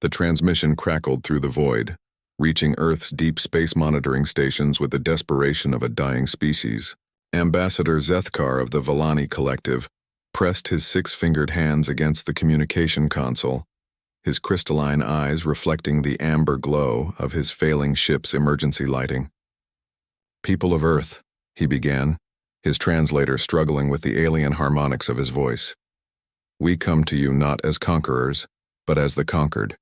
The transmission crackled through the void, reaching Earth's deep space monitoring stations with the desperation of a dying species. Ambassador Zethkar of the Villani Collective pressed his six-fingered hands against the communication console, his crystalline eyes reflecting the amber glow of his failing ship's emergency lighting. "People of Earth," he began, his translator struggling with the alien harmonics of his voice. "We come to you not as conquerors, but as the conquered.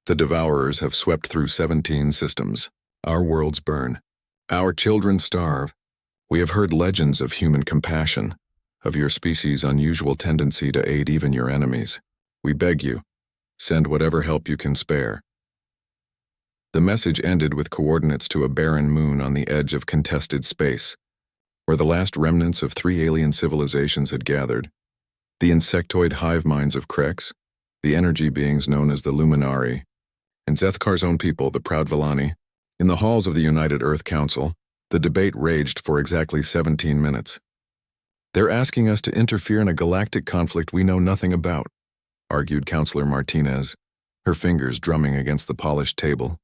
The Devourers have swept through 17 systems. Our worlds burn. Our children starve. We have heard legends of human compassion, of your species' unusual tendency to aid even your enemies. We beg you, send whatever help you can spare." The message ended with coordinates to a barren moon on the edge of contested space, where the last remnants of 3 alien civilizations had gathered: the insectoid hive minds of Krex, the energy beings known as the Luminari, and Zethkar's own people, the proud Villani. In the halls of the United Earth Council, the debate raged for exactly 17 minutes. "They're asking us to interfere in a galactic conflict we know nothing about," argued Councillor Martinez, her fingers drumming against the polished table.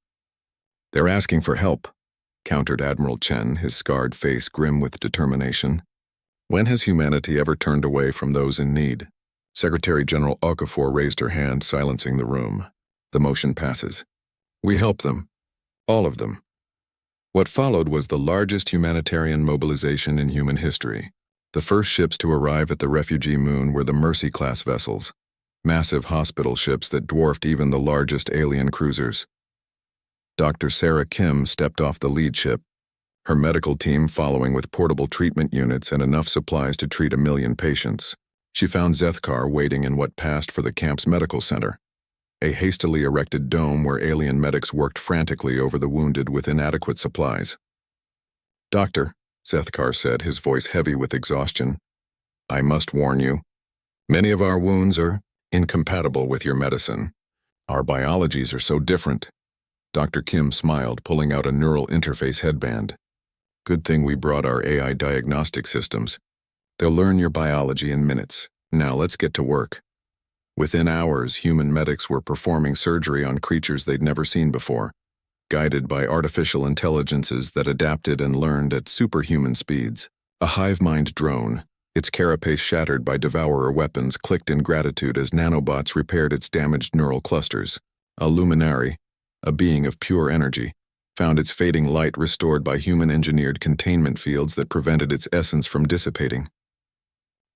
"They're asking for help," countered Admiral Chen, his scarred face grim with determination. "When has humanity ever turned away from those in need?" Secretary General Okafor raised her hand, silencing the room. "The motion passes. We help them. All of them." What followed was the largest humanitarian mobilization in human history. The first ships to arrive at the refugee moon were the Mercy-class vessels, massive hospital ships that dwarfed even the largest alien cruisers. Dr. Sarah Kim stepped off the lead ship, her medical team following with portable treatment units and enough supplies to treat 1 million patients. She found Zethkar waiting in what passed for the camp's medical center, a hastily erected dome where alien medics worked frantically over the wounded with inadequate supplies. "Doctor," Zethkar said, his voice heavy with exhaustion, "I must warn you. Many of our wounds are incompatible with your medicine. Our biologies are so different." Dr. Kim smiled, pulling out a neural interface headband. "Good thing we brought our AI diagnostic systems. They'll learn your biology in minutes. Now let's get to work." Within hours, human medics were performing surgery on creatures they'd never seen before, guided by artificial intelligences that adapted and learned at superhuman speeds. A hive-mind drone, its carapace shattered by devourer weapons, clicked in gratitude as nanobots repaired its damaged neural clusters. A luminary, a being of pure energy, found its fading light restored by human-engineered containment fields that prevented its essence from dissipating.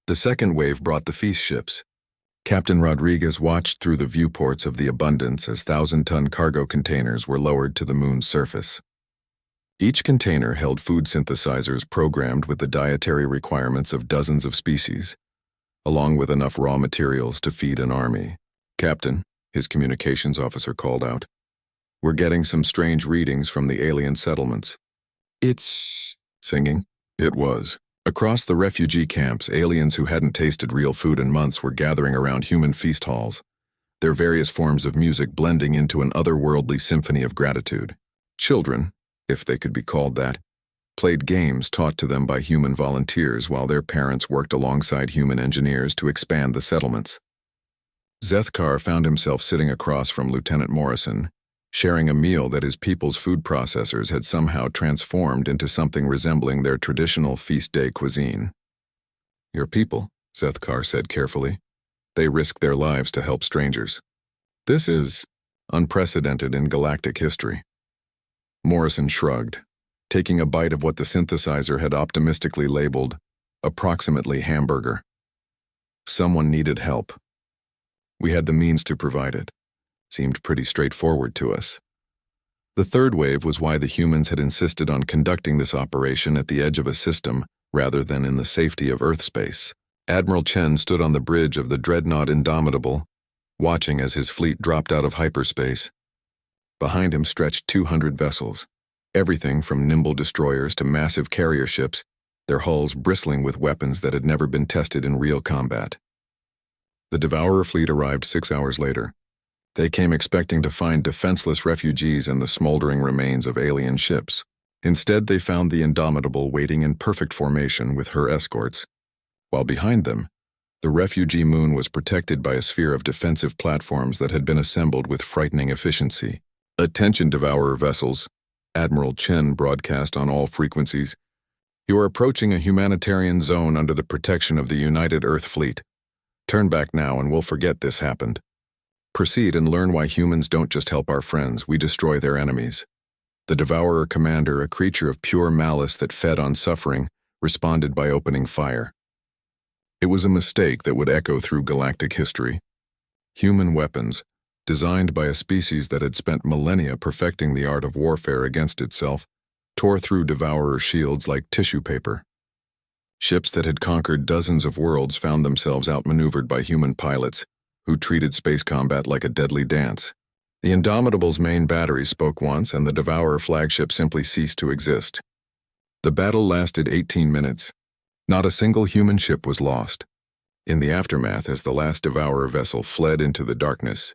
The second wave brought the feast ships. Captain Rodriguez watched through the viewports of the Abundance as 1,000-ton cargo containers were lowered to the moon's surface. Each container held food synthesizers programmed with the dietary requirements of dozens of species, along with enough raw materials to feed an army. "Captain," his communications officer called out, "we're getting some strange readings from the alien settlements." "It's..." singing. It was. Across the refugee camps, aliens who hadn't tasted real food in months were gathering around human feast halls, their various forms of music blending into an otherworldly symphony of gratitude. Children, if they could be called that, played games taught to them by human volunteers while their parents worked alongside human engineers to expand the settlements. Zethkar found himself sitting across from Lieutenant Morrison, sharing a meal that his people's food processors had somehow transformed into something resembling their traditional feast day cuisine. "Your people," Zethkar said carefully. "They risk their lives to help strangers. This is unprecedented in galactic history." Morrison shrugged, taking a bite of what the synthesizer had optimistically labeled, approximately hamburger. "Someone needed help. We had the means to provide it. Seemed pretty straightforward to us." The third wave was why the humans had insisted on conducting this operation at the edge of a system rather than in the safety of Earth space. Admiral Chen stood on the bridge of the dreadnought Indomitable, watching as his fleet dropped out of hyperspace. Behind him stretched 200 vessels, everything from nimble destroyers to massive carrier ships, their hulls bristling with weapons that had never been tested in real combat. The Devourer fleet arrived 6 hours later. They came expecting to find defenseless refugees and the smoldering remains of alien ships. Instead, they found the Indomitable waiting in perfect formation with her escorts, while behind them, The refugee moon was protected by a sphere of defensive platforms that had been assembled with frightening efficiency. "Attention, Devourer vessels," Admiral Chen broadcast on all frequencies. "You are approaching a humanitarian zone under the protection of the United Earth Fleet. Turn back now and we'll forget this happened. Proceed and learn why humans don't just help our friends, we destroy their enemies." The Devourer commander, a creature of pure malice that fed on suffering, responded by opening fire. It was a mistake that would echo through galactic history. Human weapons, designed by a species that had spent millennia perfecting the art of warfare against itself, tore through Devourer shields like tissue paper. Ships that had conquered dozens of worlds found themselves outmaneuvered by human pilots, who treated space combat like a deadly dance. The Indomitable's main battery spoke once, and the Devourer flagship simply ceased to exist. The battle lasted 18 minutes. Not a single human ship was lost. In the aftermath, as the last Devourer vessel fled into the darkness,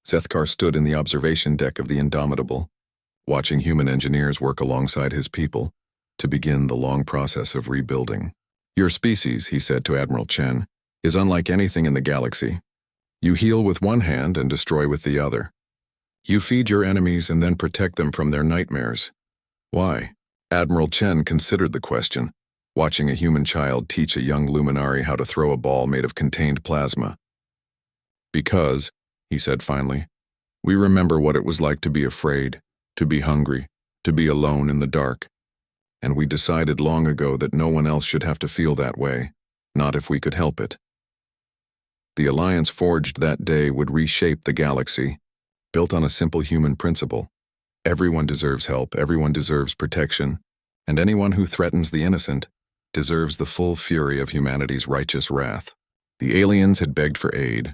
Zethkar stood in the observation deck of the Indomitable, watching human engineers work alongside his people to begin the long process of rebuilding. "Your species," he said to Admiral Chen, "is unlike anything in the galaxy. You heal with one hand and destroy with the other. You feed your enemies and then protect them from their nightmares. Why?" Admiral Chen considered the question, watching a human child teach a young luminary how to throw a ball made of contained plasma. "Because," he said finally, "we remember what it was like to be afraid, to be hungry, to be alone in the dark. And we decided long ago that no one else should have to feel that way, not if we could help it. The alliance forged that day would reshape the galaxy, built on a simple human principle. Everyone deserves help, everyone deserves protection, and anyone who threatens the innocent deserves the full fury of humanity's righteous wrath." The aliens had begged for aid.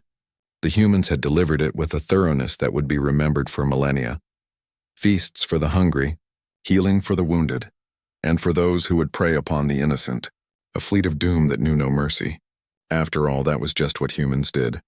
The humans had delivered it with a thoroughness that would be remembered for millennia. Feasts for the hungry, healing for the wounded, and for those who would prey upon the innocent. A fleet of doom that knew no mercy. After all, that was just what humans did.